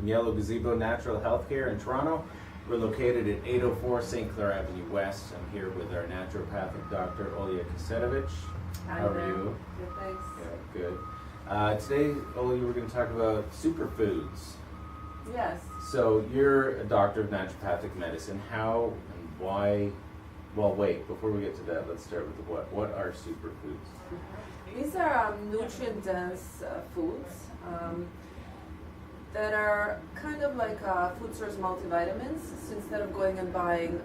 from Yellow Gazebo Natural Health here in Toronto. We're located at 804 St. Clair Avenue West. I'm here with our naturopathic doctor, Olja Keserovic. How are you? Good, thanks. Yeah, good. Today, Olja, we're going to talk about superfoods. Yes. So you're a doctor of naturopathic medicine. How and why? Well, wait, before we get to that, let's start with the what. What are superfoods? These are nutrient-dense foods that are kind of like food source multivitamins. So instead of going and buying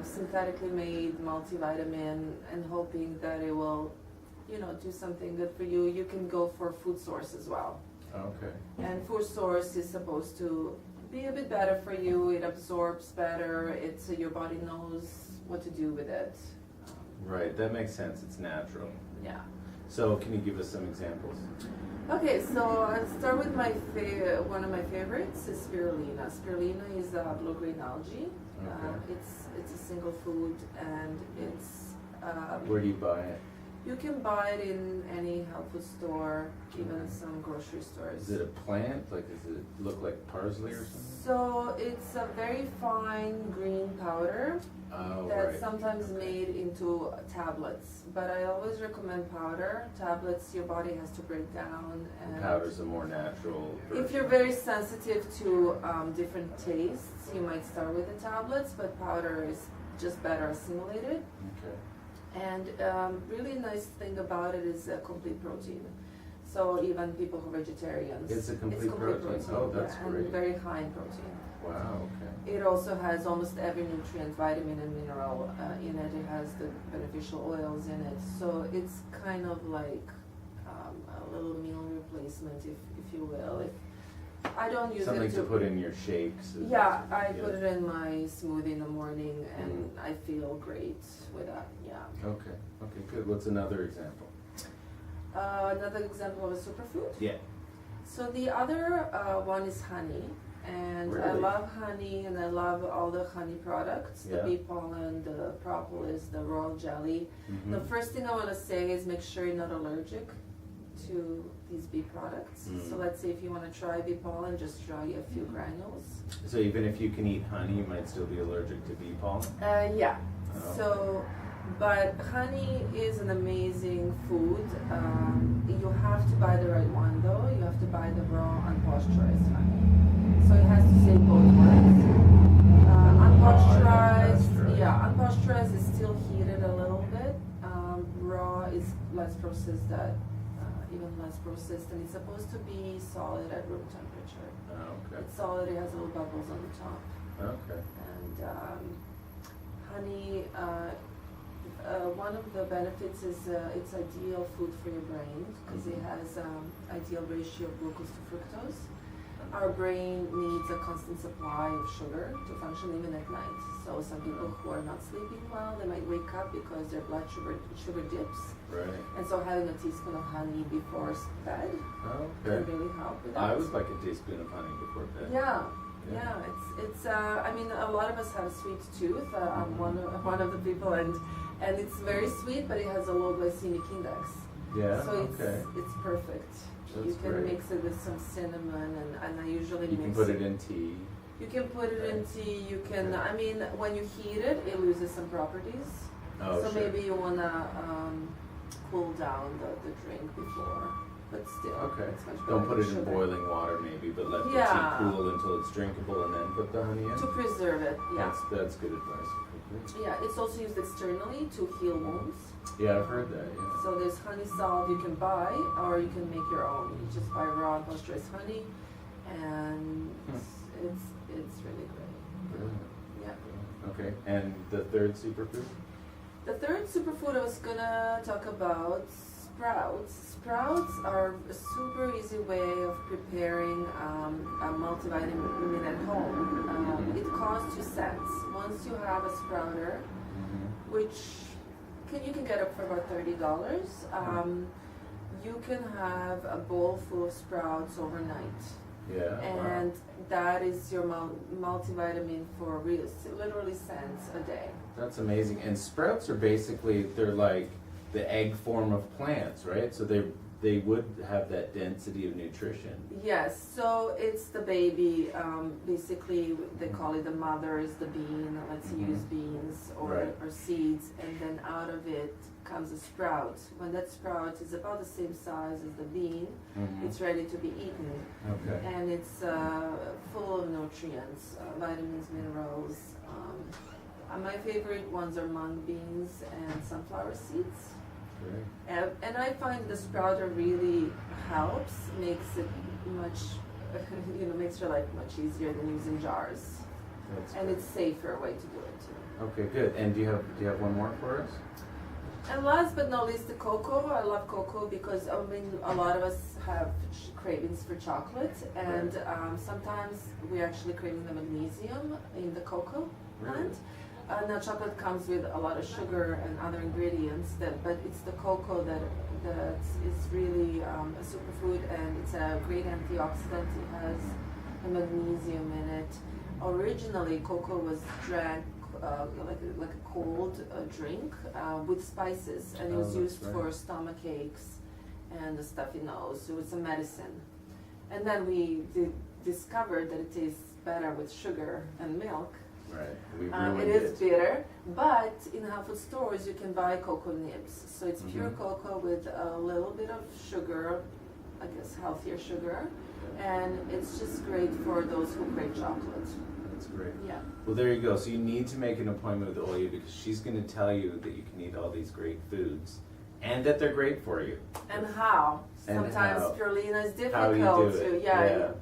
synthetically made multivitamin and hoping that it will, do something good for you, you can go for food source as well. Okay. And food source is supposed to be a bit better for you. It absorbs better. Your body knows what to do with it. Right, that makes sense. It's natural. Yeah. So can you give us some examples? Okay, so I'll start with one of my favorites is spirulina. Spirulina is a blue-green algae. Okay. It's a single food, and it's... Where do you buy it? You can buy it in any health food store, even some grocery stores. Is it a plant? Like, does it look like parsley or something? So it's a very fine green powder that's sometimes made into tablets. But I always recommend powder. Tablets, your body has to break down. And powder's a more natural version. If you're very sensitive to different tastes, you might start with the tablets, but powder is just better assimilated. Okay. And really nice thing about it is a complete protein. So even people who are vegetarians, it's a complete protein. Oh, that's great. And very high in protein. Wow, okay. It also has almost every nutrient, vitamin and mineral in it. It has the beneficial oils in it. So it's kind of like a little meal replacement, if you will. I don't use something it to put in your shakes. Yeah, I put it in my smoothie in the morning, and I feel great with that. Yeah. Okay. Okay. Good. What's another example? Another example of a superfood. Yeah. So the other one is honey, and really? I love honey, and I love all the honey products. Yeah. The bee pollen, the propolis, the royal jelly. Mm-hmm. The first thing I want to say is make sure you're not allergic to these bee products. So let's say if you want to try bee pollen, just try a few granules. So even if you can eat honey, you might still be allergic to bee pollen? Yeah. Oh. So, but honey is an amazing food. You have to buy the right one though. You have to buy the raw, unpasteurized honey. So it has to say both words. Unpasteurized is still heated a little bit. Raw is less processed, even less processed, and it's supposed to be solid at room temperature. Oh, okay. It's solid, it has little bubbles on the top. Okay. And honey, one of the benefits is it's ideal food for your brain because it has ideal ratio of glucose to fructose. Our brain needs a constant supply of sugar to function even at night. So some people who are not sleeping well, they might wake up because their blood sugar dips. Right. And so having a teaspoon of honey before bed can really help with that. I always like a teaspoon of honey before bed. Yeah. It's. I mean, a lot of us have a sweet tooth. I'm one of the people, and it's very sweet, but it has a low glycemic index. Yeah. So it's perfect. That's you can great. mix it with some cinnamon, and I usually you can put it in tea. You can put it in tea. You can. I mean, when you heat it, it loses some properties. Oh, so sure. maybe you wanna cool down the drink before. But still, okay. It's much better. Don't put it in sugar. boiling water, maybe, but let the tea cool until it's drinkable, and then put the honey in. To preserve it, yeah. That's good advice. Yeah, it's also used externally to heal wounds. Yeah, I've heard that. Yeah. So there's honey salve you can buy, or you can make your own. You just buy raw pasteurized honey, and it's really great. Brilliant. Yeah. Okay, and the third superfood? The third superfood I was gonna talk about. Sprouts. Sprouts are a super easy way of preparing a multivitamin at home. It costs you cents. Once you have a sprouter, which you can get it for about $30, you can have a bowl full of sprouts overnight. Yeah. And that is your multivitamin for literally cents a day. That's amazing. And sprouts are basically, they're like the egg form of plants, right? So they they would have that density of nutrition. Yes, so it's the baby. Basically, they call it the mother is the bean. Let's use beans or seeds, and then out of it comes a sprout. When that sprout is about the same size as the bean, it's ready to be eaten. Okay. And it's full of nutrients, vitamins, minerals. My favorite ones are mung beans and sunflower seeds. Great. And I find the sprouter really helps, makes it much, makes your life much easier than using jars. That's and great. It's safer way to do it too. Okay, good. And do you have one more for us? And last but not least, the cocoa. I love cocoa because a lot of us have cravings for chocolate, and sometimes we're actually craving the magnesium in the cocoa plant. Now chocolate comes with a lot of sugar and other ingredients, but it's the cocoa that is really a superfood, and it's a great antioxidant. It has a magnesium in it. Originally, cocoa was drank like a cold drink with spices, and it was used for stomach aches and the stuffy nose. So it's a medicine. And then we discovered that it tastes better with sugar and milk. Right. It is bitter, but in health food stores you can buy cocoa nibs. So it's pure cocoa with a little bit of sugar, I guess healthier sugar, and it's just great for those who crave chocolate. That's great. Yeah. Well, there you go. So you need to make an appointment with Olja because she's going to tell you that you can eat all these great foods and that they're great for you. And how? And Sometimes how. spirulina is difficult How you do to. it. Yeah.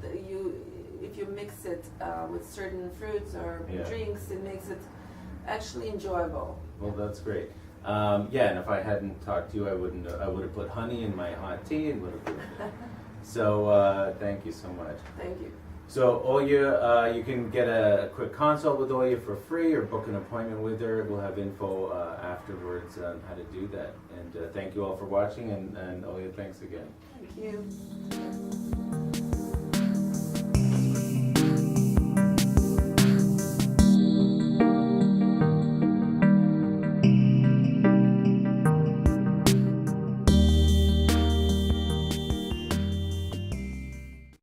If you mix it with certain fruits or drinks, it makes it actually enjoyable. Well, that's great. And if I hadn't talked to you, I would have put honey in my hot tea and would have. So thank you so much. Thank you. So Olja, you can get a quick consult with Olja for free or book an appointment with her. We'll have info afterwards on how to do that. And thank you all for watching. And Olja, thanks again. Thank you.